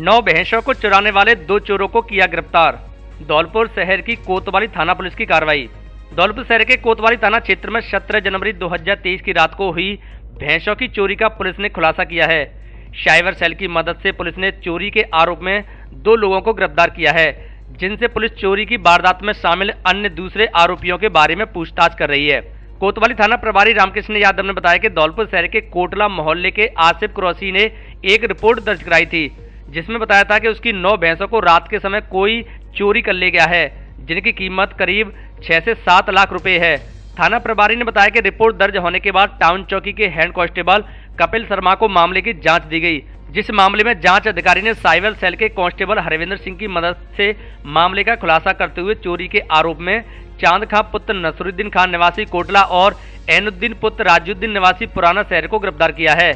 9 भैंसों को चुराने वाले 2 चोरों को किया गिरफ्तार। धौलपुर शहर की कोतवाली थाना पुलिस की कार्रवाई। धौलपुर शहर के कोतवाली थाना क्षेत्र में 17 जनवरी 2023 की रात को हुई भैंसों की चोरी का पुलिस ने खुलासा किया है। साइबर सेल की मदद से पुलिस ने चोरी के आरोप में 2 लोगों को गिरफ्तार किया है, जिनसे पुलिस चोरी की वारदात में शामिल अन्य दूसरे आरोपियों के बारे में पूछताछ कर रही है। कोतवाली थाना प्रभारी रामकृष्ण यादव ने बताया कि धौलपुर शहर के कोटला मोहल्ले के आसिफ कुरैशी ने एक रिपोर्ट दर्ज कराई थी, जिसमें बताया था कि उसकी 9 भैंसों को रात के समय कोई चोरी कर ले गया है, जिनकी कीमत करीब 6 से 7 लाख रुपए है। थाना प्रभारी ने बताया कि रिपोर्ट दर्ज होने के बाद टाउन चौकी के हेड कांस्टेबल कपिल शर्मा को मामले की जांच दी गई, जिस मामले में जांच अधिकारी ने साइबर सेल के कांस्टेबल हरविंदर सिंह की मदद से मामले का खुलासा करते हुए चोरी के आरोप में चांद खां पुत्र नसरुद्दीन खान निवासी कोटला और ऐनुद्दीन पुत्र राजुद्दीन निवासी पुराना शहर को गिरफ्तार किया है।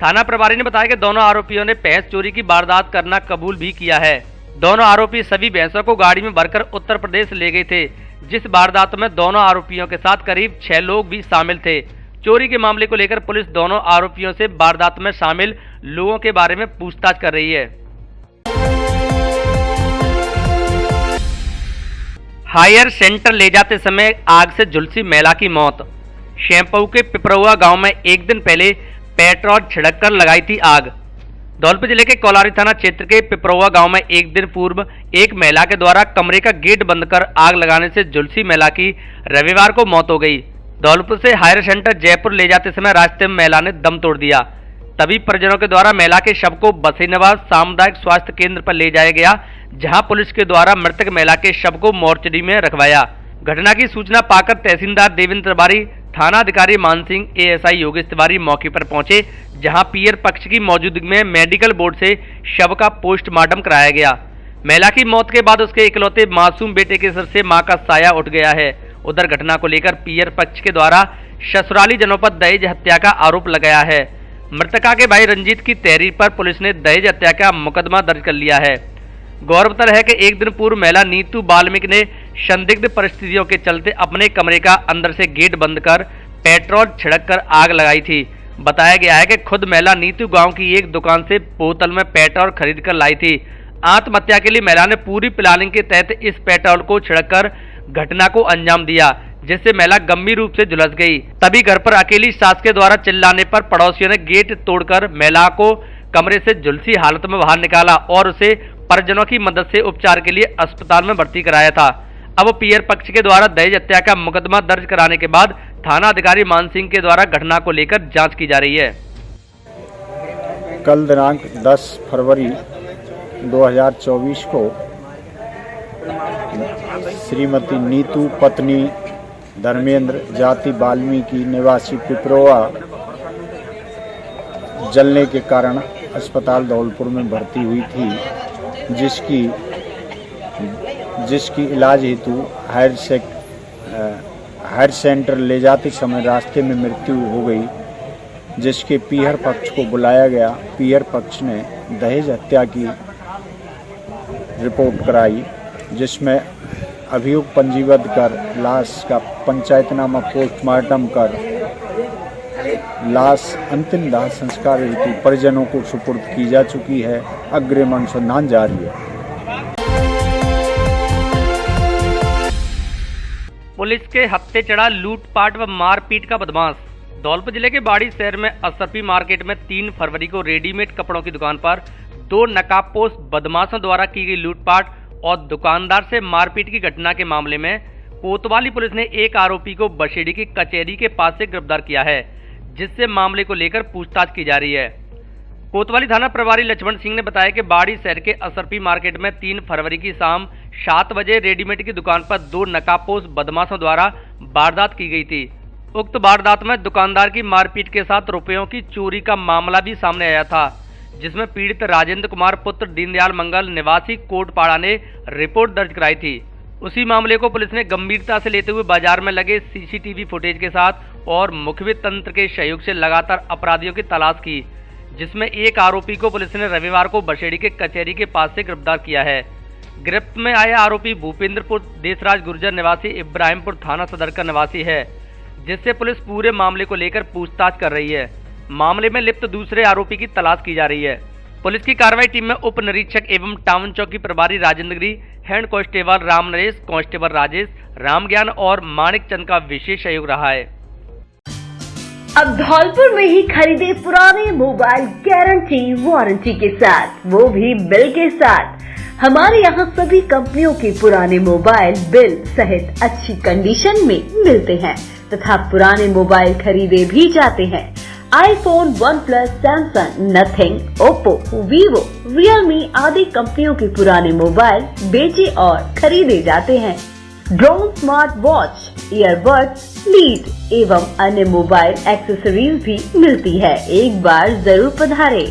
थाना प्रभारी ने बताया कि दोनों आरोपियों ने भैंस चोरी की वारदात करना कबूल भी किया है। दोनों आरोपी सभी भैंसों को गाड़ी में भरकर उत्तर प्रदेश ले गए थे, जिस वारदात में दोनों आरोपियों के साथ करीब 6 लोग भी शामिल थे। चोरी के मामले को लेकर पुलिस दोनों आरोपियों से वारदात में शामिल लोगों के बारे में पूछताछ कर रही है। हायर सेंटर ले जाते समय आग से झुलसी महिला की मौत। शैम्पू के पिपरौआ गांव में एक दिन पहले पेट्रोल छिड़ककर लगाई थी आग। धौलपुर जिले के कोलारी थाना क्षेत्र के पिपरौआ गांव में एक दिन पूर्व एक महिला के द्वारा कमरे का गेट बंद कर आग लगाने से झुलसी महिला की रविवार को मौत हो गई। धौलपुर से हायर सेंटर जयपुर ले जाते समय रास्ते में महिला ने दम तोड़ दिया। तभी परिजनों के द्वारा महिला के शव को बसीनवास सामुदायिक स्वास्थ्य केंद्र पर ले जाया गया, जहां पुलिस के द्वारा मृतक महिला के शव को मोर्चरी में रखवाया। घटना की सूचना पाकर तहसीलदार देवेंद्र तिवारी, थाना अधिकारी मान सिंह, एएसआई योगेश तिवारी मौके पर पहुंचे, जहां पीयर पक्ष की मौजूदगी में मेडिकल बोर्ड से शव का पोस्टमार्टम कराया गया। महिला की मौत के बाद उसके इकलौते मासूम बेटे के सिर से मां का साया उठ गया है। उधर घटना को लेकर पीयर पक्ष के द्वारा ससुराली जनों पर दहेज हत्या का आरोप लगाया है। मृतका के भाई रंजीत की तहरीर पर पुलिस ने दहेज हत्या का मुकदमा दर्ज कर लिया है। गौरतलब है कि एक दिन पूर्व महिला नीतू बाल्मीकि ने संदिग्ध परिस्थितियों के चलते अपने कमरे का अंदर से गेट बंद कर पेट्रोल छिड़ककर आग लगाई थी। बताया गया है कि खुद महिला नीतू गांव की एक दुकान से बोतल में पेट्रोल खरीद कर लाई थी। आत्महत्या के लिए महिला ने पूरी प्लानिंग के तहत इस पेट्रोल को छिड़ककर घटना को अंजाम दिया, जिससे महिला गंभीर रूप से झुलस गई। तभी घर पर अकेली सास के द्वारा चिल्लाने पर पड़ोसियों ने गेट तोड़कर महिला को कमरे से झुलसी हालत में बाहर निकाला और उसे परिजनों की मदद से उपचार के लिए अस्पताल में भर्ती कराया था। अब पीयर पक्ष के द्वारा दहेज हत्या का मुकदमा दर्ज कराने के बाद थाना अधिकारी मान सिंह के द्वारा घटना को लेकर जांच की जा रही है। कल दिनांक 10 फरवरी 2024 को श्रीमती नीतू पत्नी धर्मेंद्र जाति वाल्मीकि निवासी पिपरौआ जलने के कारण अस्पताल धौलपुर में भर्ती हुई थी, जिसकी इलाज हेतु हायर सेंटर ले जाते समय रास्ते में मृत्यु हो गई, जिसके पीहर पक्ष को बुलाया गया। पीहर पक्ष ने दहेज हत्या की रिपोर्ट कराई, जिसमें अभियोग पंजीबद्ध कर लाश का पंचायतनामा पोस्टमार्टम कर लाश अंतिम दाह संस्कार हेतु परिजनों को सुपुर्द की जा चुकी है। अग्रिम अनुसंधान जारी है। पुलिस के हत्थे चढ़ा लूटपाट व मारपीट का बदमाश। धौलपुर जिले के बाड़ी शहर में असरपी मार्केट में 3 फरवरी को रेडीमेड कपड़ों की दुकान पर 2 नकाबपोश बदमाशों द्वारा की गई लूटपाट और दुकानदार से मारपीट की घटना के मामले में कोतवाली पुलिस ने एक आरोपी को बशेड़ी की कचहरी के पास से गिरफ्तार किया है, जिससे मामले को लेकर पूछताछ की जा रही है। कोतवाली थाना प्रभारी लक्ष्मण सिंह ने बताया कि बाड़ी शहर के असरपी मार्केट में 3 फरवरी की शाम 7 बजे रेडीमेड की दुकान पर 2 नकाबपोश बदमाशों द्वारा वारदात की गई थी। उक्त वारदात में दुकानदार की मारपीट के साथ रुपयों की चोरी का मामला भी सामने आया था, जिसमें पीड़ित राजेंद्र कुमार पुत्र दीनदयाल मंगल निवासी कोटपाड़ा ने रिपोर्ट दर्ज कराई थी। उसी मामले को पुलिस ने गंभीरता से लेते हुए बाजार में लगे सीसीटीवी फुटेज के साथ और मुखबिर तंत्र के सहयोग से लगातार अपराधियों की तलाश की, जिसमें एक आरोपी को पुलिस ने रविवार को बशेड़ी के कचहरी के पास से गिरफ्तार किया है। गिरफ्त में आया आरोपी भूपेंद्रपुर देशराज गुर्जर निवासी इब्राहिमपुर थाना सदर का निवासी है, जिससे पुलिस पूरे मामले को लेकर पूछताछ कर रही है। मामले में लिप्त दूसरे आरोपी की तलाश की जा रही है। पुलिस की कार्रवाई टीम में उप निरीक्षक एवं टाउन चौकी प्रभारी Rajendra Giri, head constable Ram Naresh, constable Rajesh, Ram Gyan और माणिक चंद का विशेष सहयोग रहा है। अब धौलपुर में ही खरीदे पुराने मोबाइल गारंटी वारंटी के साथ, वो भी बिल के साथ। हमारे यहाँ सभी कंपनियों के पुराने मोबाइल बिल सहित अच्छी कंडीशन में मिलते हैं तथा पुराने मोबाइल खरीदे भी जाते हैं। IPhone, OnePlus, Samsung, nothing, Oppo, Vivo, Realme आदि कंपनियों के पुराने मोबाइल बेचे और खरीदे जाते हैं। Drone, smart watch, earbuds, lead एवं अन्य मोबाइल एक्सेसरीज भी मिलती है। एक बार जरूर पधारे।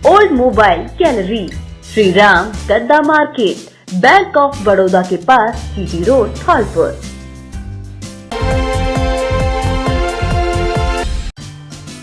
Old mobile gallery, Shri Ram गद्दा मार्केट, बैंक ऑफ बड़ौदा के पास, जीटी रोड, धौलपुर।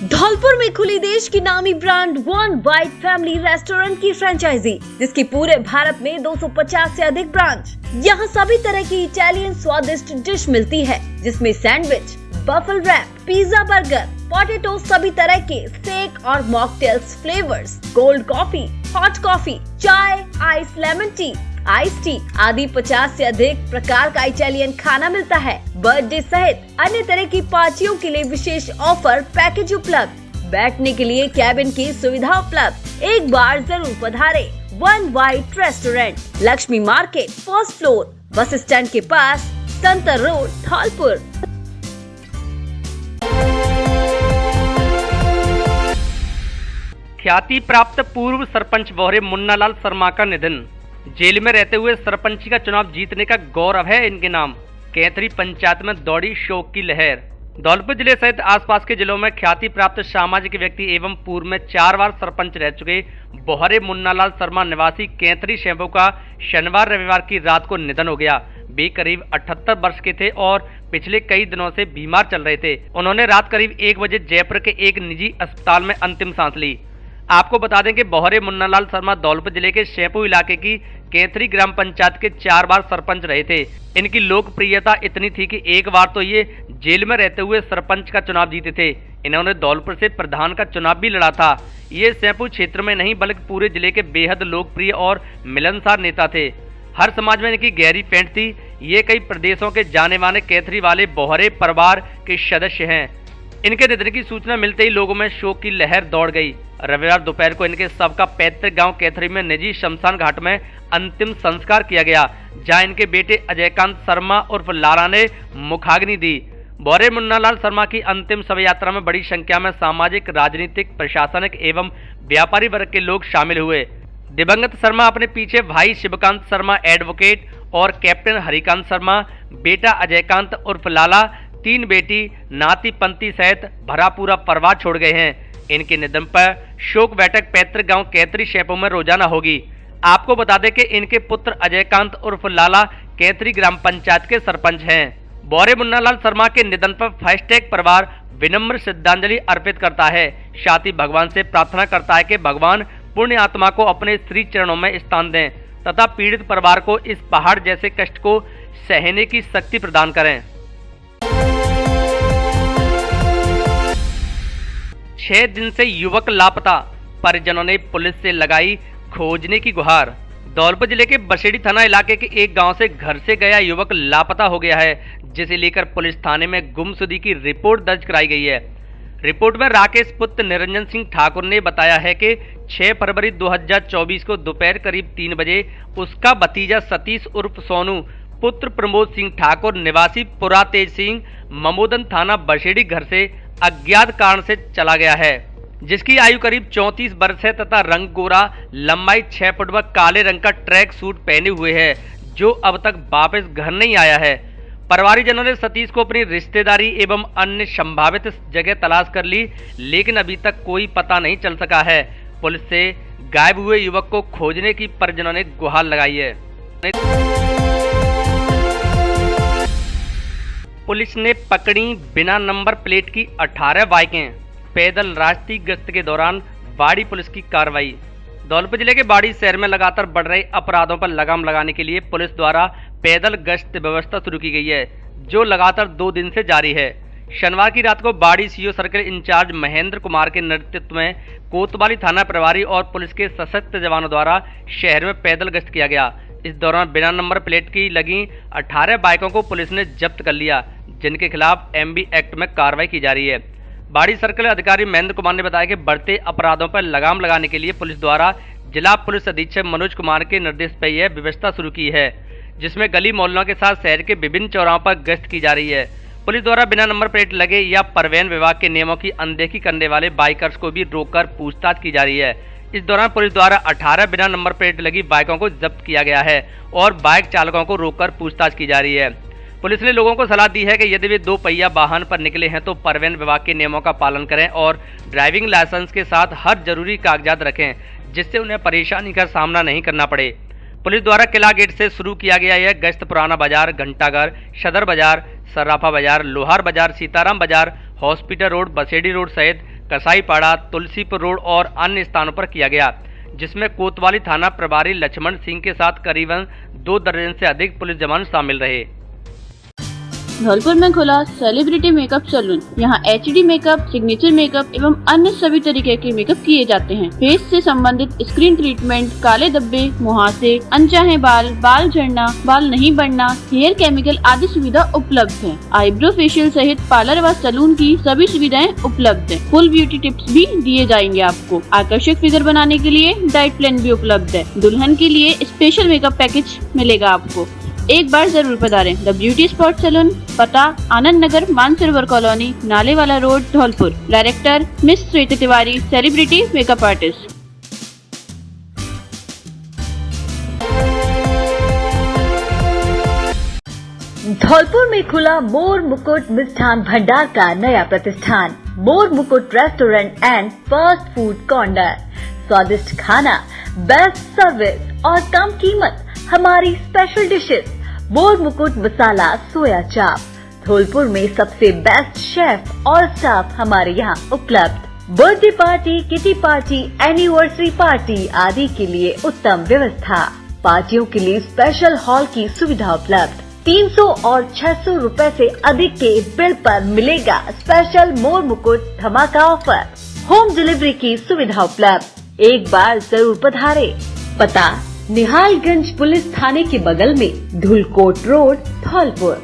धौलपुर में खुली देश की नामी brand one white family restaurant की फ्रेंचाइजी, जिसकी पूरे भारत में 250 से अधिक ब्रांच। यहाँ सभी तरह की इटालियन स्वादिष्ट डिश मिलती है, जिसमें sandwich, waffle wrap, pizza, burger, potato, सभी तरह के स्टेक और mocktails flavours, cold coffee, hot coffee, चाय, ice lemon tea, ice tea आदि 50 से अधिक प्रकार का इटालियन खाना मिलता है। बर्थडे सहित अन्य तरह की पार्टियों के लिए विशेष ऑफर पैकेज उपलब्ध, बैठने के लिए कैबिन की सुविधा उपलब्ध। एक बार जरूर पधारे। One white restaurant, Lakshmi market, first floor, bus stand के पास, संतर रोड, धौलपुर। ख्याति प्राप्त पूर्व सरपंच बोहरे मुन्नालाल शर्मा का निधन। जेल में रहते हुए सरपंची का चुनाव जीतने का गौरव है इनके नाम। कैथरी पंचायत में दौड़ी शोक की लहर। धौलपुर जिले सहित आसपास के जिलों में ख्याति प्राप्त सामाजिक व्यक्ति एवं पूर्व में 4 बार सरपंच रह चुके बोहरे मुन्नालाल शर्मा निवासी कैथरी शैंपू का शनिवार रविवार की रात को निधन हो गया। वे करीब 78 वर्ष के थे और पिछले कई दिनों से बीमार चल रहे थे। उन्होंने रात करीब 1 बजे जयपुर के एक निजी अस्पताल में अंतिम सांस ली। आपको बता दें कि बोहरे मुन्नालाल शर्मा धौलपुर जिले के शैंपू इलाके की कैथरी ग्राम पंचायत के 4 बार सरपंच रहे थे। इनकी लोकप्रियता इतनी थी कि एक बार तो ये जेल में रहते हुए सरपंच का चुनाव जीते थे। इन्होंने धौलपुर से प्रधान का चुनाव भी लड़ा था। ये शैंपू क्षेत्र में नहीं बल्कि पूरे जिले के बेहद लोकप्रिय और मिलनसार नेता थे। हर समाज में इनकी गहरी पैंठ थी। ये कई प्रदेशों के जाने माने कैथरी वाले बोहरे परिवार के सदस्य हैं। इनके निधन की सूचना मिलते ही लोगों में शोक की लहर दौड़ गई। रविवार दोपहर को इनके शव का पैतृक गांव कैथरी में निजी शमशान घाट में अंतिम संस्कार किया गया, जहां इनके बेटे अजयकांत शर्मा उर्फ लाला ने मुखाग्नि दी। बोहरे मुन्नालाल शर्मा की अंतिम शव यात्रा में बड़ी संख्या में सामाजिक, राजनीतिक, प्रशासनिक एवं व्यापारी वर्ग के लोग शामिल हुए। दिवंगत शर्मा अपने पीछे भाई शिवकांत शर्मा एडवोकेट और कैप्टन हरिकांत शर्मा, बेटा अजयकांत उर्फ लाला, 3 बेटी, नाती पंती सहित भरा पूरा परिवार छोड़ गए हैं। इनके निधन पर शोक बैठक पैतृक गांव कैथरी शैंपू में रोजाना होगी। आपको बता दें कि इनके पुत्र अजयकांत उर्फ लाला कैथरी ग्राम पंचायत के सरपंच हैं। बोहरे मुन्नालाल शर्मा के निधन पर फास्टैग परिवार विनम्र श्रद्धांजलि अर्पित करता है। साथ ही भगवान से प्रार्थना करता है कि भगवान पुण्य आत्मा को अपने श्री चरणों में स्थान दें तथा पीड़ित परिवार को इस पहाड़ जैसे कष्ट को सहने की शक्ति प्रदान करें। 6 दिन से युवक लापता, परिजनों ने पुलिस से लगाई खोजने की गुहार। धौलपुर जिले के बसेड़ी थाना इलाके के एक गांव से घर से गया युवक लापता हो गया है, जिसे लेकर पुलिस थाने में गुमशुदगी की रिपोर्ट दर्ज कराई गई है। रिपोर्ट में राकेश पुत्र निरंजन सिंह ठाकुर ने बताया है कि 6 फरवरी 2024 को दोपहर करीब 3 बजे उसका भतीजा सतीश उर्फ सोनू पुत्र प्रमोद सिंह ठाकुर निवासी पुरा तेज सिंह ममोदन थाना बसेड़ी घर से अज्ञात कारण से चला गया है, जिसकी आयु करीब 34 वर्ष है तथा रंग गोरा, लंबाई 6 फुट व काले रंग का ट्रैक सूट पहने हुए है, जो अब तक वापस घर नहीं आया है। परिवारजनों ने सतीश को अपनी रिश्तेदारी एवं अन्य संभावित जगह तलाश कर ली, लेकिन अभी तक कोई पता नहीं चल सका है। पुलिस से गायब हुए युवक को खोजने की परिजनों ने गुहार लगाई है। पुलिस ने पकड़ी बिना नंबर प्लेट की 18 बाइकें। पैदल राष्ट्रीय गश्त के दौरान बाड़ी पुलिस की कार्रवाई। धौलपुर जिले के बाड़ी शहर में लगातार बढ़ रहे अपराधों पर लगाम लगाने के लिए पुलिस द्वारा पैदल गश्त व्यवस्था शुरू की गई है, जो लगातार 2 दिन से जारी है। शनिवार की रात को Bari CO circle incharge Mahendra Kumar के नेतृत्व में कोतवाली थाना प्रभारी और पुलिस के सशक्त जवानों द्वारा शहर में पैदल गश्त किया गया। इस दौरान बिना नंबर प्लेट की लगी 18 बाइकों को पुलिस ने जब्त कर लिया, जिनके खिलाफ एमबी एक्ट में कार्रवाई की जा रही है। बाड़ी सर्किल अधिकारी महेंद्र कुमार ने बताया कि बढ़ते अपराधों पर लगाम लगाने के लिए पुलिस द्वारा जिला पुलिस अधीक्षक मनोज कुमार के निर्देश पर यह व्यवस्था शुरू की है, जिसमें गली मोहल्लों के साथ शहर के विभिन्न चौराहों पर गश्त की जा रही है। पुलिस द्वारा बिना नंबर प्लेट लगे या परिवहन विभाग के नियमों की अनदेखी करने वाले बाइकर्स को भी रोककर पूछताछ की जा रही है। इस दौरान पुलिस द्वारा 18 बिना नंबर प्लेट लगी बाइकों को जब्त किया गया है और बाइक चालकों को रोककर पूछताछ की जा रही है। पुलिस ने लोगों को सलाह दी है कि यदि वे 2 पहिया वाहन पर निकले हैं तो परिवहन विभाग के नियमों का पालन करें और ड्राइविंग लाइसेंस के साथ हर जरूरी कागजात रखें, जिससे उन्हें परेशानी का सामना नहीं करना पड़े। पुलिस द्वारा किला गेट से शुरू किया गया यह गश्त पुराना बाजार, घंटाघर, सदर बाजार, सर्राफा बाजार, लोहार बाजार, सीताराम बाजार, हॉस्पिटल रोड, बसेड़ी रोड सहित कसाईपाड़ा, तुलसीपुर रोड और अन्य स्थानों पर किया गया, जिसमें कोतवाली थाना प्रभारी लक्ष्मण सिंह के साथ करीबन 2 दर्जन से अधिक पुलिस जवान शामिल रहे। धौलपुर में खुला सेलिब्रिटी मेकअप सैलून। यहाँ एचडी मेकअप, सिग्नेचर मेकअप एवं अन्य सभी तरीके के मेकअप किए जाते हैं। फेस से संबंधित स्क्रीन ट्रीटमेंट, काले धब्बे, मुहासे, अनचाहे बाल, बाल झड़ना, बाल नहीं बढ़ना, हेयर केमिकल आदि सुविधा उपलब्ध है। आईब्रो फेशियल सहित पार्लर व सैलून की सभी सुविधाएं उपलब्ध है। फुल ब्यूटी टिप्स भी दिए जाएंगे। आपको आकर्षक फिगर बनाने के लिए डाइट प्लान भी उपलब्ध है। दुल्हन के लिए स्पेशल मेकअप पैकेज मिलेगा आपको। एक बार जरूर पधारें। द ब्यूटी स्पॉट सैलून, पता Anand Nagar, Mansarovar colony, Nalewala road, Dholpur. Director miss Shweta Tiwari, celebrity makeup artist. Dholpur में खुला मोर मुकुट मिष्ठान भंडार का नया प्रतिष्ठान, मोर मुकुट restaurant and fast food corner. स्वादिष्ट खाना, बेस्ट सर्विस और कम कीमत हमारी स्पेशल डिशेस। मोर मुकुट मसाला सोया चाप। धौलपुर में सबसे बेस्ट शेफ और स्टाफ हमारे यहाँ उपलब्ध। Birthday party, kitty party, anniversary party आदि के लिए उत्तम व्यवस्था। पार्टियों के लिए स्पेशल हॉल की सुविधा उपलब्ध। 300 और 600 रुपए से अधिक के बिल पर मिलेगा स्पेशल मोर मुकुट धमाका ऑफर। होम डिलीवरी की सुविधा उपलब्ध। एक बार जरूर पधारे। पता निहालगंज पुलिस थाने के बगल में, धुलकोट रोड, धौलपुर।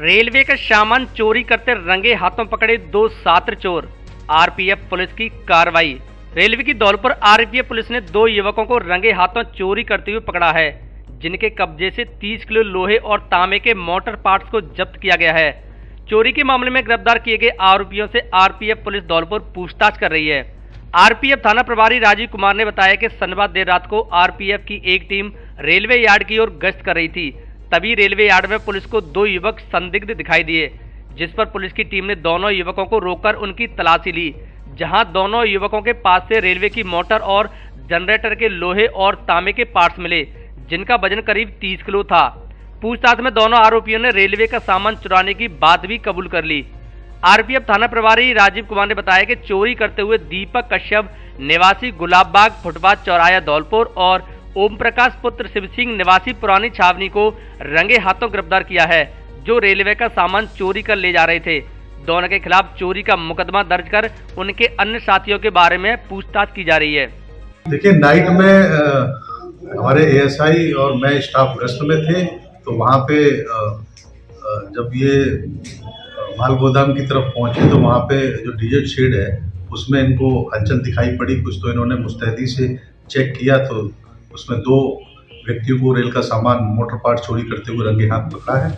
रेलवे का सामान चोरी करते रंगे हाथों पकड़े 2 छात्र चोर। आरपीएफ पुलिस की कार्रवाई। रेलवे की धौलपुर आरपीएफ पुलिस ने 2 युवकों को रंगे हाथों चोरी करते हुए पकड़ा है, जिनके कब्जे से 30 किलो लोहे और तांबे के मोटर पार्ट्स को जब्त किया गया है। चोरी के मामले में गिरफ्तार किए गए आरोपियों से आरपीएफ पुलिस धौलपुर पूछताछ कर रही है। आरपीएफ थाना प्रभारी राजीव कुमार ने बताया कि शनिवार देर रात को आरपीएफ की एक टीम रेलवे यार्ड की ओर गश्त कर रही थी। तभी रेलवे यार्ड में पुलिस को 2 युवक संदिग्ध दिखाई दिए, जिस पर पुलिस की टीम ने दोनों युवकों को रोककर उनकी तलाशी ली, जहां दोनों युवकों के पास से रेलवे की मोटर और जनरेटर के लोहे और तांबे के पार्ट्स मिले, जिनका वजन करीब 30 किलो था। पूछताछ में दोनों आरोपियों ने रेलवे का सामान चुराने की बात भी कबूल कर ली। आरपीएफ थाना प्रभारी राजीव कुमार ने बताया कि चोरी करते हुए दीपक कश्यप निवासी गुलाबबाग फुटपाथ चौराया धौलपुर और ओम प्रकाश पुत्र शिव सिंह निवासी पुरानी छावनी को रंगे हाथों गिरफ्तार किया है, जो रेलवे का सामान चोरी कर ले जा रहे थे। दोनों के खिलाफ चोरी का मुकदमा दर्ज कर उनके अन्य साथियों के बारे में पूछताछ की जा रही है। देखिए, नाइट में हमारे एएसआई और मैं स्टाफ गश्त में थे, तो वहाँ पे जब ये माल गोदाम की तरफ पहुंचे तो वहाँ पे जो डीजल शेड है उसमें इनको हलचल दिखाई पड़ी कुछ, तो इन्होंने मुस्तैदी से चेक किया तो उसमें 2 व्यक्तियों को रेल का सामान मोटर पार्ट चोरी करते हुए रंगे हाथ पकड़ा है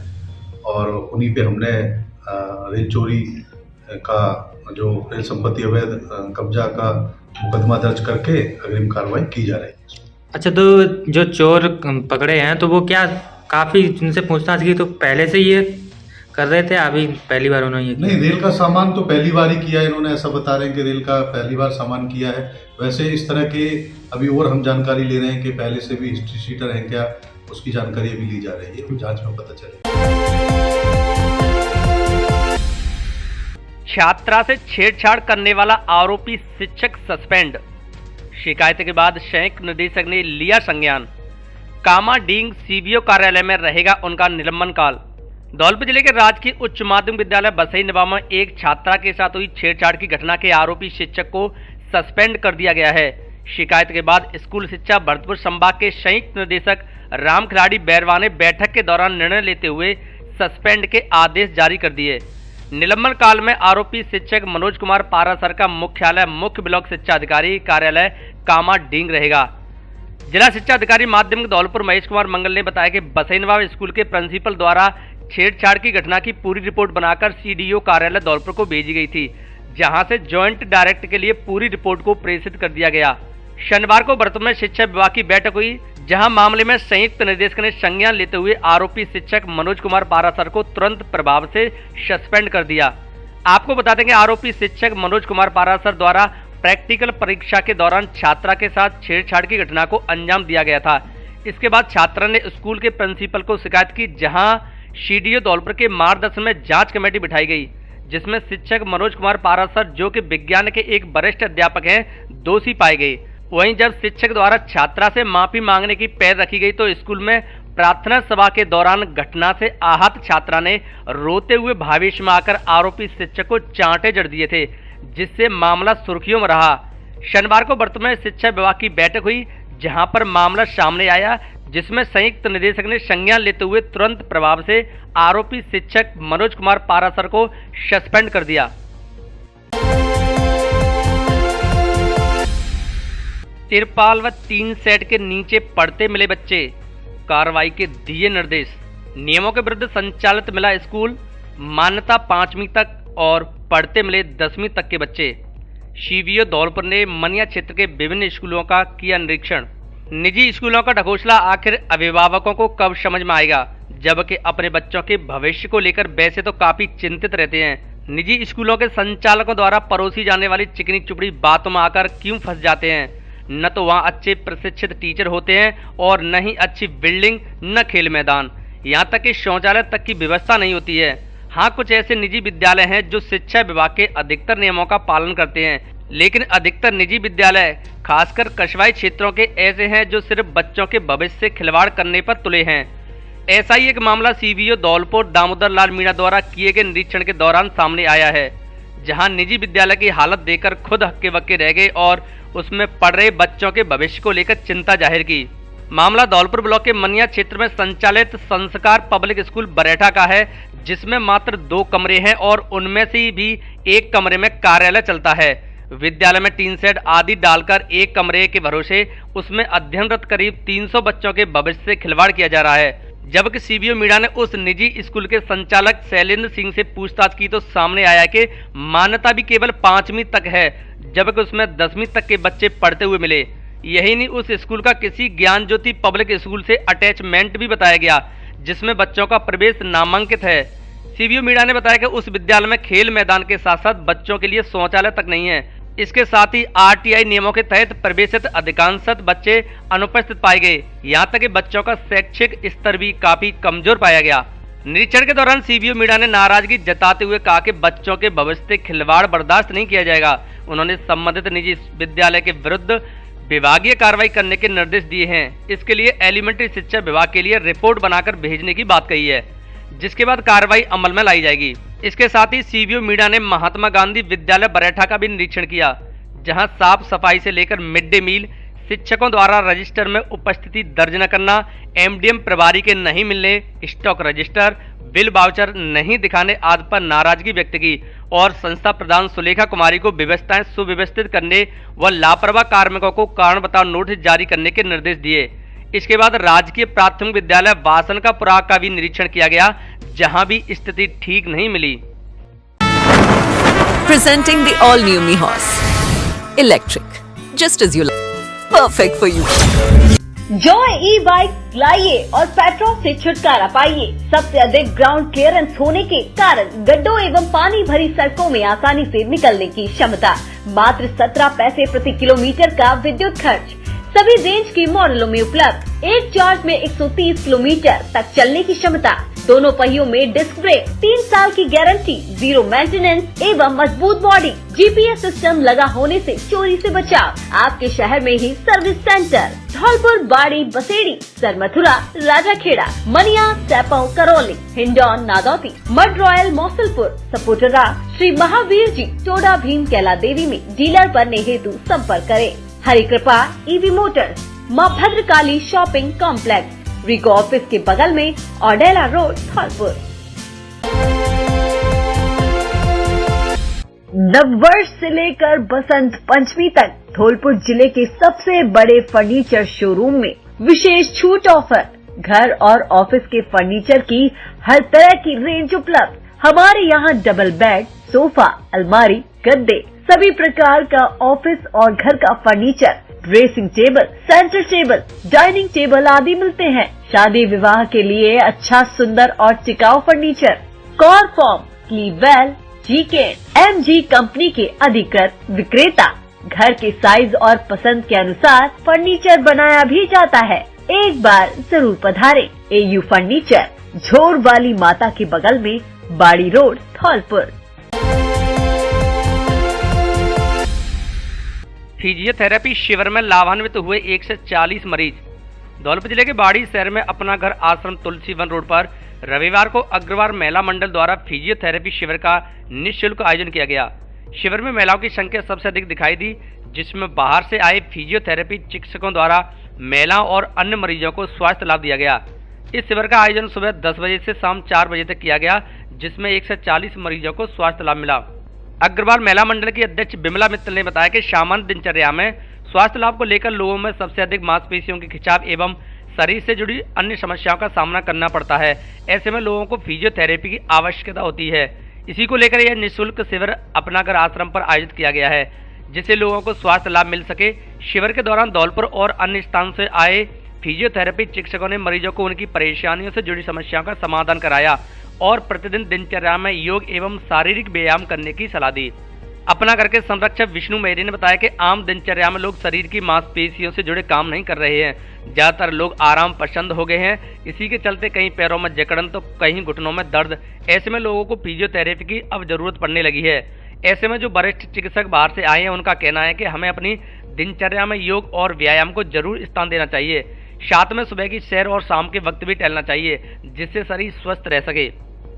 और उन्हीं पे हमने रेल चोरी का जो रेल संपत्ति अवैध कब्जा का मुकदमा दर्ज करके अग्रिम कार्रवाई की जा रही है। अच्छा, तो जो चोर पकड़े हैं तो वो क्या काफ़ी जिनसे पूछताछ की तो पहले से ये कर रहे थे, अभी पहली बार उन्होंने ये नहीं, रेल का सामान तो पहली बार ही किया है इन्होंने, ऐसा बता रहे हैं कि रेल का पहली बार सामान किया है। वैसे इस तरह के अभी और हम जानकारी ले रहे हैं कि पहले से भी हिस्ट्री शीटर है क्या, उसकी जानकारी अभी ली जा रही है, जांच में पता चलेगा। छात्रा से छेड़छाड़ करने वाला आरोपी शिक्षक सस्पेंड। शिकायत के बाद संयुक्त निदेशक ने लिया संज्ञान। कामाडींग सीबीओ कार्यालय में रहेगा उनका निलंबन काल। धौलपुर जिले के राजकीय उच्च माध्यमिक विद्यालय बसई नवा में एक छात्रा के साथ हुई छेड़छाड़ की घटना के आरोपी शिक्षक को सस्पेंड कर दिया गया है। शिकायत के बाद स्कूल शिक्षा भरतपुर संभाग के संयुक्त निदेशक राम खिलाड़ी बैरवा ने बैठक के दौरान निर्णय लेते हुए सस्पेंड के आदेश जारी कर दिए। निलंबन काल में आरोपी शिक्षक मनोज कुमार पारासर का मुख्यालय मुख्य ब्लॉक शिक्षा अधिकारी कार्यालय कामाडींग रहेगा। जिला शिक्षा अधिकारी माध्यमिक धौलपुर महेश कुमार मंगल ने बताया कि बसईनवा स्कूल के प्रिंसिपल द्वारा छेड़छाड़ की घटना की पूरी रिपोर्ट बनाकर सीडीओ कार्यालय धौलपुर को भेजी गई थी, जहां से ज्वाइंट डायरेक्ट के लिए पूरी रिपोर्ट को प्रेषित कर दिया गया। शनिवार को भरतपुर में शिक्षा विभाग की बैठक हुई, जहां मामले में संयुक्त निदेशक ने संज्ञान लेते हुए आरोपी शिक्षक मनोज कुमार पारासर को तुरंत प्रभाव से सस्पेंड कर दिया। आपको बता दें कि आरोपी शिक्षक मनोज कुमार पारासर द्वारा प्रैक्टिकल परीक्षा के दौरान छात्रा के साथ छेड़छाड़ की घटना को अंजाम दिया गया था। इसके बाद छात्रा ने स्कूल के प्रिंसिपल को शिकायत की, जहां सीडीओ धौलपुर के मार्गदर्शन में जांच कमेटी बिठाई गई, जिसमें शिक्षक मनोज कुमार पारासर, जो कि विज्ञान के एक वरिष्ठ अध्यापक हैं, दोषी पाए गए। वहीं जब शिक्षक द्वारा छात्रा से माफी मांगने की पहल रखी गई तो स्कूल में प्रार्थना सभा के दौरान घटना से आहत छात्रा ने रोते हुए भावेश में आकर आरोपी शिक्षक को चांटे जड़ दिए थे, जिससे मामला सुर्खियों में रहा। शनिवार को भरतपुर में शिक्षा विभाग की बैठक हुई, जहां पर मामला सामने आया, जिसमें संयुक्त निदेशक ने संज्ञान लेते हुए तुरंत प्रभाव से आरोपी शिक्षक मनोज कुमार पारासर को सस्पेंड कर दिया। तिरपाल व 3 सेट के नीचे पढ़ते मिले बच्चे, कार्रवाई के दिए निर्देश। नियमों के विरुद्ध संचालित मिला स्कूल, मान्यता 5वीं तक और पढ़ते मिले 10वीं तक के बच्चे। सीबीओ धौलपुर ने मनिया क्षेत्र के विभिन्न स्कूलों का किया निरीक्षण। निजी स्कूलों का ढकोसला आखिर अभिभावकों को कब समझ में आएगा, जबकि अपने बच्चों के भविष्य को लेकर वैसे तो काफी चिंतित रहते हैं। निजी स्कूलों के संचालकों द्वारा परोसी जाने वाली चिकनी चुपड़ी बातों में आकर क्यों फंस जाते हैं। न तो वहाँ अच्छे प्रशिक्षित टीचर होते हैं और न ही अच्छी बिल्डिंग, न खेल मैदान, यहाँ तक कि शौचालय तक की व्यवस्था नहीं होती है। हाँ, कुछ ऐसे निजी विद्यालय हैं जो शिक्षा विभाग के अधिकतर नियमों का पालन करते हैं, लेकिन अधिकतर निजी विद्यालय खासकर कस्बाई क्षेत्रों के ऐसे हैं जो सिर्फ बच्चों के भविष्य से खिलवाड़ करने पर तुले हैं। ऐसा ही एक मामला सीबीओ धौलपुर दामोदर लाल मीणा द्वारा किए गए निरीक्षण के दौरान सामने आया है, जहां निजी विद्यालय की हालत देखकर खुद हक्के बक्के रह गए और उसमें पढ़ रहे बच्चों के भविष्य को लेकर चिंता जाहिर की। मामला धौलपुर ब्लॉक के मनिया क्षेत्र में संचालित संस्कार पब्लिक स्कूल बरेठा का है, जिसमें मात्र 2 कमरे हैं और उनमें से भी एक कमरे में कार्यालय चलता है। विद्यालय में टीन शेड आदि डालकर एक कमरे के भरोसे उसमें अध्ययनरत करीब 300 बच्चों के भविष्य से खिलवाड़ किया जा रहा है। जबकि सीबीओ मीणा ने उस निजी स्कूल के संचालक शैलेंद्र सिंह से पूछताछ की तो सामने आया कि मान्यता भी केवल 5वीं तक है, जबकि उसमें 10वीं तक के बच्चे पढ़ते हुए मिले। यही नहीं, उस स्कूल का किसी ज्ञान ज्योति पब्लिक स्कूल से अटैचमेंट भी बताया गया, जिसमें बच्चों का प्रवेश नामांकित है। सीबीओ मीणा ने बताया कि उस विद्यालय में खेल मैदान के साथ साथ बच्चों के लिए शौचालय तक नहीं है। इसके साथ ही आरटीआई नियमों के तहत प्रवेशित अधिकांशत बच्चे अनुपस्थित पाए गए। यहाँ तक कि बच्चों का शैक्षिक स्तर भी काफी कमजोर पाया गया। निरीक्षण के दौरान सीबीओ मीणा ने नाराजगी जताते हुए कहा कि बच्चों के भविष्य से खिलवाड़ बर्दाश्त नहीं किया जाएगा। उन्होंने संबंधित निजी विद्यालय के विरुद्ध विभागीय कार्रवाई करने के निर्देश दिए हैं। इसके लिए एलिमेंट्री शिक्षा विभाग के लिए रिपोर्ट बनाकर भेजने की बात कही है, जिसके बाद कार्रवाई अमल में लाई जाएगी। इसके साथ ही सीबीओ मीणा ने महात्मा गांधी विद्यालय बरेठा का भी निरीक्षण किया, जहां साफ सफाई से लेकर मिड डे मील, शिक्षकों द्वारा रजिस्टर में उपस्थिति दर्ज न करना, एमडीएम प्रभारी के नहीं मिलने, स्टॉक रजिस्टर, बिल वाउचर नहीं दिखाने आदि पर नाराजगी व्यक्त की और संस्था प्रधान सुलेखा कुमारी को व्यवस्थाएं सुव्यवस्थित करने व लापरवाह कार्मिकों को कारण बताओ नोटिस जारी करने के निर्देश दिए। इसके बाद राजकीय प्राथमिक विद्यालय वासनकापुरा का भी निरीक्षण किया गया, जहां भी स्थिति ठीक नहीं मिली। Presenting the all new Mihos Electric, just as you like, perfect for you. Joy e bike लाइए और पेट्रोल से छुटकारा पाइए। सबसे अधिक ग्राउंड क्लियरेंस होने के कारण गड्ढों एवं पानी भरी सड़कों में आसानी से निकलने की क्षमता, मात्र 17 पैसे प्रति किलोमीटर का विद्युत खर्च, सभी रेंज के मॉडलों में उपलब्ध। एक चार्ज में 130 किलोमीटर तक चलने की क्षमता, दोनों पहियों में डिस्क ब्रेक, 3 साल की गारंटी, 0 मेंटेनेंस एवं मजबूत बॉडी, जीपीएस सिस्टम लगा होने से चोरी से बचाव। आपके शहर में ही सर्विस सेंटर धौलपुर, बाड़ी, बसेड़ी, सरमथुरा, राजाखेड़ा, मनिया, सैपौ, करौली, हिंडौन, नादौती, मड रॉयल, मौसलपुर, सपोटरा, श्री महावीर जी, टोडा भीम, कैला देवी में डीलर बनने हेतु संपर्क करें। हरि कृपा ईवी मोटर्स, माँ भद्रकाली शॉपिंग कॉम्प्लेक्स, रिको ऑफिस के बगल में, ऑडेला रोड, धौलपुर। नववर्ष से लेकर बसंत पंचमी तक धौलपुर जिले के सबसे बड़े फर्नीचर शोरूम में विशेष छूट ऑफर। घर और ऑफिस के फर्नीचर की हर तरह की रेंज उपलब्ध। हमारे यहाँ डबल बेड, सोफा, अलमारी, गद्दे, सभी प्रकार का ऑफिस और घर का furniture, dressing table, centre table, dining table आदि मिलते हैं। शादी विवाह के लिए अच्छा, सुंदर और टिकाऊ furniture. Coirfoam, Sleepwell, GK, MG company के अधिकृत विक्रेता। घर के साइज और पसंद के अनुसार फर्नीचर बनाया भी जाता है। एक बार जरूर पधारें। एयू फर्नीचर, झोर वाली माता के बगल में, बाड़ी रोड, धौलपुर। फिजियोथेरेपी शिविर में लाभान्वित हुए 140 मरीज। धौलपुर जिले के बाड़ी शहर में अपना घर आश्रम तुलसी वन रोड पर रविवार को अग्रवाल महिला मंडल द्वारा फिजियोथेरेपी शिविर का निःशुल्क आयोजन किया गया। शिविर में महिलाओं की संख्या सबसे अधिक दिखाई दी, जिसमें बाहर से आए फिजियोथेरेपी चिकित्सकों द्वारा महिलाओं और अन्य मरीजों को स्वास्थ्य लाभ दिया गया। इस शिविर का आयोजन सुबह 10 बजे से शाम 4 बजे तक किया गया, जिसमें 140 मरीजों को स्वास्थ्य लाभ मिला। अग्रवाल महिला मंडल की अध्यक्ष बिमला मित्तल ने बताया कि सामान्य दिनचर्या में स्वास्थ्य लाभ को लेकर लोगों में सबसे अधिक मांसपेशियों की खिंचाव एवं शरीर से जुड़ी अन्य समस्याओं का सामना करना पड़ता है। ऐसे में लोगों को फिजियोथेरेपी की आवश्यकता होती है। इसी को लेकर यह निःशुल्क शिविर अपनागर आश्रम पर आयोजित किया गया है, जिससे लोगों को स्वास्थ्य लाभ मिल सके। शिविर के दौरान धौलपुर और अन्य स्थान से आए फिजियोथेरेपी चिकित्सकों ने मरीजों को उनकी परेशानियों से जुड़ी समस्याओं का समाधान कराया और प्रतिदिन दिनचर्या में योग एवं शारीरिक व्यायाम करने की सलाह दी। अपना घर के संरक्षक विष्णु मेहरी ने बताया कि आम दिनचर्या में लोग शरीर की मांसपेशियों से जुड़े काम नहीं कर रहे हैं। ज्यादातर लोग आराम पसंद हो गए हैं। इसी के चलते कहीं पैरों में जकड़न तो कहीं घुटनों में दर्द। ऐसे में लोगों को फिजियोथेरेपी की अब जरूरत पड़ने लगी है। ऐसे में जो वरिष्ठ चिकित्सक बाहर से आए हैं, उनका कहना है कि हमें अपनी दिनचर्या में योग और व्यायाम को जरूर स्थान देना चाहिए। साथ में सुबह की सैर और शाम के वक्त भी टहलना चाहिए, जिससे शरीर स्वस्थ रह सके।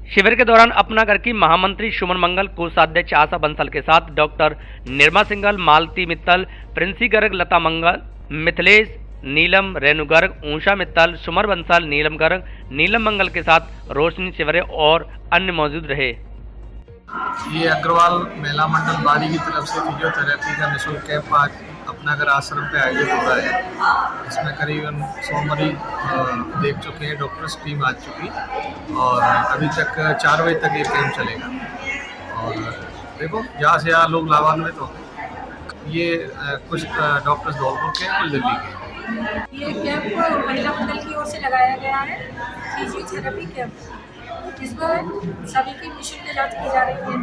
शिविर के दौरान अपना घर की महामंत्री सुमन मंगल, कोषाध्यक्ष आशा बंसल के साथ डॉक्टर निर्मा सिंघल, मालती मित्तल, प्रिंसी गर्ग, लता मंगल, मिथिलेश, नीलम, रेणु गर्ग, ऊषा मित्तल, सुमर बंसल, नीलम गर्ग, नीलम मंगल के साथ रोशनी शिवरे और अन्य मौजूद रहे। ये अग्रवाल महिला मंडल बाड़ी की तरफ से फिजियोथेरेपी का निःशुल्क कैंप आज अपना घर आश्रम पे आयोजित हो रहा है। इसमें करीबन 100 मरीज देख चुके हैं, डॉक्टर्स टीम आ चुकी और अभी तक 4 बजे तक ये कैंप चलेगा। और देखो जहाँ से यहाँ लोग लाभान्वित होंगे। ये कुछ डॉक्टर्स धौलपुर के हैं, कुछ दिल्ली के। ये कैंप महिला मंडल की ओर से लगाया गया है, फिजियोथेरेपी कैंप। इसमें सभी की निःशुल्क जांच की जा रही है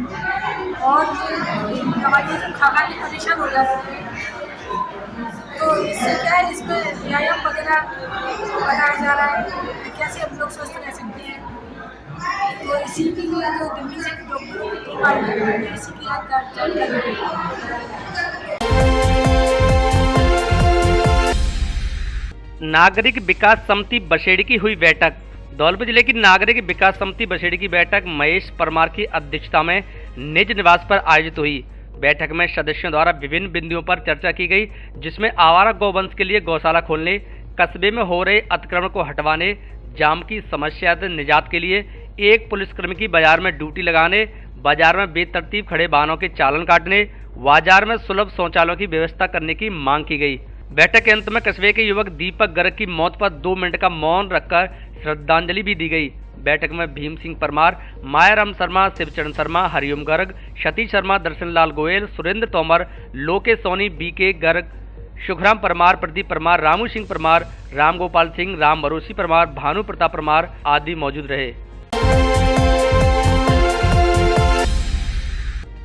और दवाइयाँ जो खा के परेशान हो जाते हैं, तो इससे क्या है, इसमें व्यायाम वगैरह बताया जा रहा है कि कैसे हम लोग स्वस्थ रह सकते हैं। तो इसी के लिए जो दिल्ली से डॉक्टरों की टीम आई है, इसी की जानकारी। नागरिक विकास समिति बसेड़ी की हुई बैठक। धौलपुर जिले की नागरिक विकास समिति बसेड़ी की बैठक महेश परमार की अध्यक्षता में निज निवास पर आयोजित हुई। बैठक में सदस्यों द्वारा विभिन्न बिंदुओं पर चर्चा की गई, जिसमें आवारा गौवंश के लिए गौशाला खोलने, कस्बे में हो रहे अतिक्रमण को हटवाने, जाम की समस्या से निजात के लिए एक पुलिसकर्मी की बाजार में ड्यूटी लगाने, बाजार में बेतरतीब खड़े वाहनों के चालान काटने, बाजार में सुलभ शौचालयों की व्यवस्था करने की मांग की गई। बैठक के अंत में कस्बे के युवक दीपक गर्ग की मौत पर 2 मिनट का मौन रखकर श्रद्धांजलि भी दी गई। बैठक में भीम सिंह परमार, मायाराम शर्मा, शिवचरण शर्मा, हरिओम गर्ग, सतीश शर्मा, दर्शनलाल गोयल, सुरेंद्र तोमर, लोकेश सोनी, बीके गर्ग, सुखराम परमार, प्रदीप परमार, रामू सिंह परमार, राम गोपाल सिंह, राम भरोसी परमार, भानु प्रताप परमार आदि मौजूद रहे।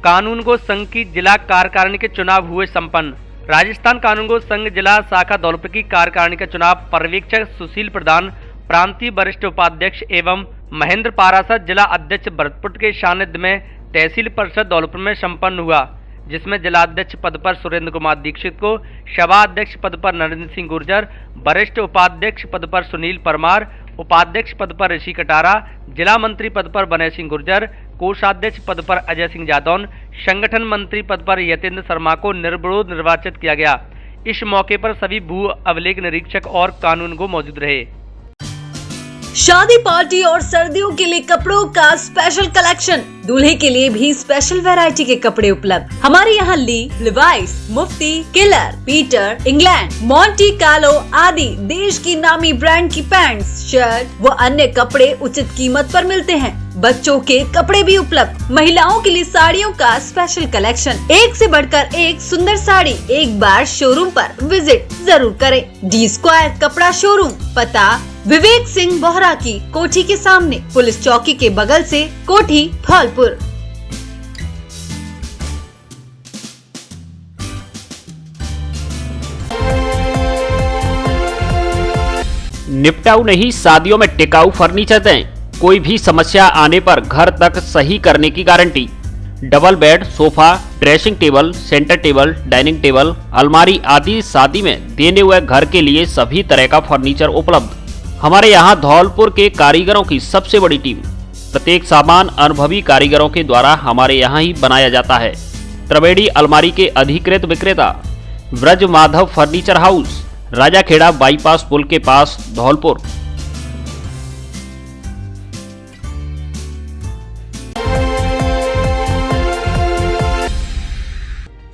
कानूनगो संघ की जिला कार्यकारिणी के चुनाव हुए संपन्न। राजस्थान कानूनगो संघ जिला शाखा धौलपुर की कार्यकारिणी का चुनाव पर्यवेक्षक सुशील प्रधान, प्रांतीय वरिष्ठ उपाध्यक्ष एवं महेंद्र पाराशर जिला अध्यक्ष भरतपुर के सानिध्य में तहसील परिषद धौलपुर में संपन्न हुआ, जिसमें जिलाध्यक्ष पद पर सुरेंद्र कुमार दीक्षित को, सभा अध्यक्ष पद पर नरेंद्र सिंह गुर्जर, वरिष्ठ उपाध्यक्ष पद पर सुनील परमार, उपाध्यक्ष पद पर ऋषि कटारा, जिला मंत्री पद पर बनय सिंह गुर्जर, कोषाध्यक्ष पद पर अजय सिंह जादौन, संगठन मंत्री पद पर यतेंद्र शर्मा को निर्विरोध निर्वाचित किया गया। इस मौके पर सभी भू अभिलेख निरीक्षक और कानूनगो मौजूद रहे। शादी पार्टी और सर्दियों के लिए कपड़ों का स्पेशल कलेक्शन, दूल्हे के लिए भी स्पेशल वैरायटी के कपड़े उपलब्ध। हमारे यहाँ Lee, Levi's, Mufti, Killer, Peter, England, Monte Carlo आदि देश की नामी ब्रांड की पैंट्स, शर्ट व अन्य कपड़े उचित कीमत पर मिलते हैं। बच्चों के कपड़े भी उपलब्ध। महिलाओं के लिए साड़ियों का स्पेशल कलेक्शन, एक से बढ़कर एक सुंदर साड़ी। एक बार शोरूम पर विजिट जरूर करें। डी स्क्वायर कपड़ा शोरूम, पता विवेक सिंह बोहरा की कोठी के सामने, पुलिस चौकी के बगल से, कोठी धौलपुर। निपटाऊ नहीं, शादियों में टिकाऊ फर्नीचर दें। कोई भी समस्या आने पर घर तक सही करने की guarantee. Double bed, sofa, dressing table, centre table, dining table, अलमारी आदि शादी में देने हुए घर के लिए सभी तरह का फर्नीचर उपलब्ध। हमारे यहाँ धौलपुर के कारीगरों की सबसे बड़ी टीम। प्रत्येक सामान अनुभवी कारीगरों के द्वारा हमारे यहाँ ही बनाया जाता है। त्रिवेणी अलमारी के अधिकृत विक्रेता Braj Madhav furniture house, Rajakhera bypass पुल के पास, धौलपुर।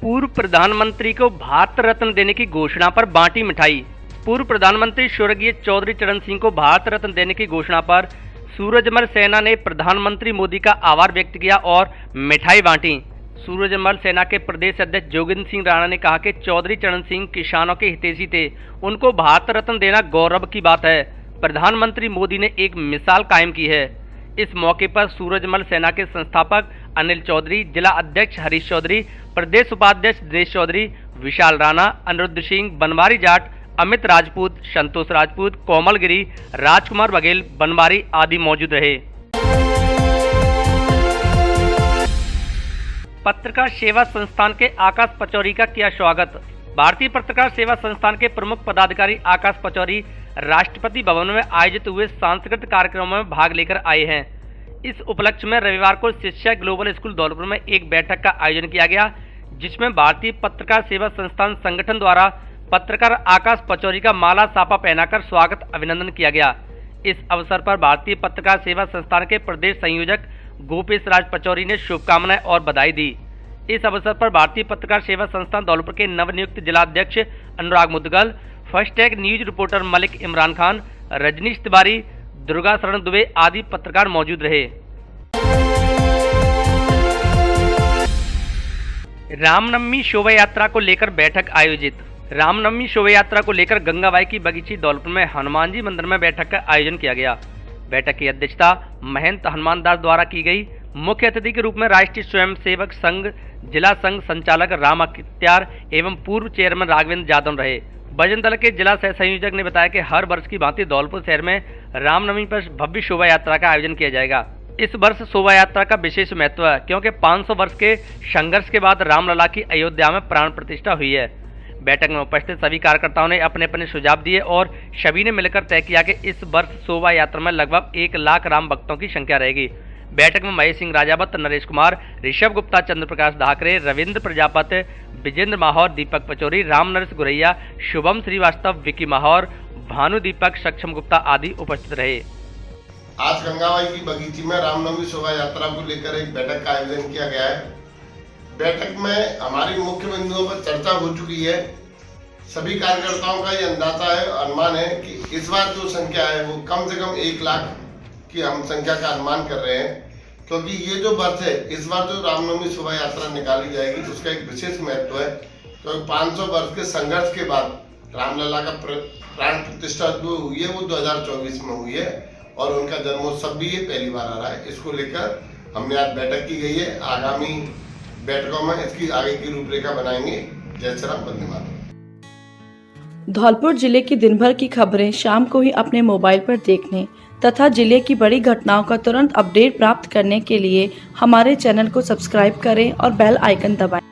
पूर्व प्रधानमंत्री को भारत रत्न देने की घोषणा पर बांटी मिठाई। पूर्व प्रधानमंत्री स्वर्गीय चौधरी चरण सिंह को भारत रत्न देने की घोषणा पर सूरजमल सेना ने प्रधानमंत्री मोदी का आभार व्यक्त किया और मिठाई बांटी। सूरजमल सेना के प्रदेश अध्यक्ष जोगिंदर सिंह राणा ने कहा कि चौधरी चरण सिंह किसानों के हितैषी थे, उनको भारत रत्न देना गौरव की बात है। प्रधानमंत्री मोदी ने एक मिसाल कायम की है। इस मौके पर सूरजमल सेना के संस्थापक अनिल चौधरी, जिला अध्यक्ष हरीश चौधरी, प्रदेश उपाध्यक्ष दिनेश चौधरी, विशाल राणा, अनिरुद्ध सिंह, बनवारी जाट, अमित राजपूत, संतोष राजपूत, कोमल गिरी, राजकुमार बघेल, बनवारी आदि मौजूद रहे। पत्रकार सेवा संस्थान के आकाश पचौरी का किया स्वागत। भारतीय पत्रकार सेवा संस्थान के प्रमुख पदाधिकारी आकाश पचौरी राष्ट्रपति भवन में आयोजित हुए सांस्कृतिक कार्यक्रमों में भाग लेकर आए हैं। इस उपलक्ष्य में रविवार को शिक्षा ग्लोबल स्कूल धौलपुर में एक बैठक का आयोजन किया गया, जिसमें भारतीय पत्रकार सेवा संस्थान संगठन द्वारा पत्रकार आकाश पचौरी का माला साफा पहनाकर स्वागत अभिनंदन किया गया। इस अवसर पर भारतीय पत्रकार सेवा संस्थान के प्रदेश संयोजक गोपेश राज पचौरी ने शुभकामनाएं और बधाई दी। इस अवसर पर भारतीय पत्रकार सेवा संस्थान धौलपुर के नवनियुक्त जिलाध्यक्ष Anurag Mudgal, first tag news reporter Malik Imran Khan, Rajnish Tiwari, Durga Sharan Dubey आदि पत्रकार मौजूद रहे। रामनवमी शोभा यात्रा को लेकर बैठक आयोजित। रामनवमी शोभा यात्रा को लेकर गंगाबाई की बगीची धौलपुर में हनुमान जी मंदिर में बैठक का आयोजन किया गया। बैठक की अध्यक्षता महंत हनुमान दास द्वारा की गई। मुख्य अतिथि के रूप में राष्ट्रीय स्वयंसेवक संघ जिला संघ संचालक राम अख्तियार एवं पूर्व चेयरमैन राघवेंद्र यादव रहे। बजरंग दल के जिला सह संयोजक ने बताया कि हर वर्ष की भांति धौलपुर शहर में रामनवमी पर भव्य शोभा यात्रा का आयोजन किया जाएगा। इस वर्ष शोभा यात्रा का विशेष महत्व है, क्योंकि 500 वर्ष के संघर्ष के बाद रामलला की अयोध्या में प्राण प्रतिष्ठा हुई है। बैठक में उपस्थित सभी कार्यकर्ताओं ने अपने अपने सुझाव दिए और सभी ने मिलकर तय किया कि इस वर्ष शोभा यात्रा में लगभग 1 लाख राम भक्तों की संख्या रहेगी। बैठक में महेश सिंह राजावत, नरेश कुमार, ऋषभ गुप्ता, चंद्र प्रकाश धाकरे, रविंद्र प्रजापति, विजेंद्र माहौर, दीपक पचौरी, राम नरेश गुरैया, शुभम श्रीवास्तव, विकी माहौर, भानु दीपक, सक्षम गुप्ता आदि उपस्थित रहे। आज गंगाबाई की बगीची में रामनवमी शोभा यात्रा को लेकर एक बैठक का आयोजन किया गया है। बैठक में हमारी मुख्य बिंदुओं पर चर्चा हो चुकी है। सभी कार्यकर्ताओं का ये अंदाजा है, अनुमान है कि इस बार जो संख्या है वो कम से कम 1 लाख की हम संख्या का अनुमान कर रहे हैं, क्योंकि ये जो वर्ष है, इस बार जो रामनवमी शोभा यात्रा निकाली जाएगी उसका एक विशेष महत्व है, क्योंकि 500 वर्ष के संघर्ष के बाद रामलला का प्राण प्रतिष्ठा जो हुई है वो 2024 में हुई है और उनका जन्मोत्सव भी ये पहली बार आ रहा है। इसको लेकर हमने आज बैठक की गई है। आगामी बैठकों में इसकी आगे की रूपरेखा बनाएंगे जय श्री राम, वंदे मातरम। धौलपुर जिले की दिन भर की खबरें शाम को ही अपने मोबाइल पर देखने तथा जिले की बड़ी घटनाओं का तुरंत अपडेट प्राप्त करने के लिए हमारे चैनल को सब्सक्राइब करें और बेल आइकन दबाएं।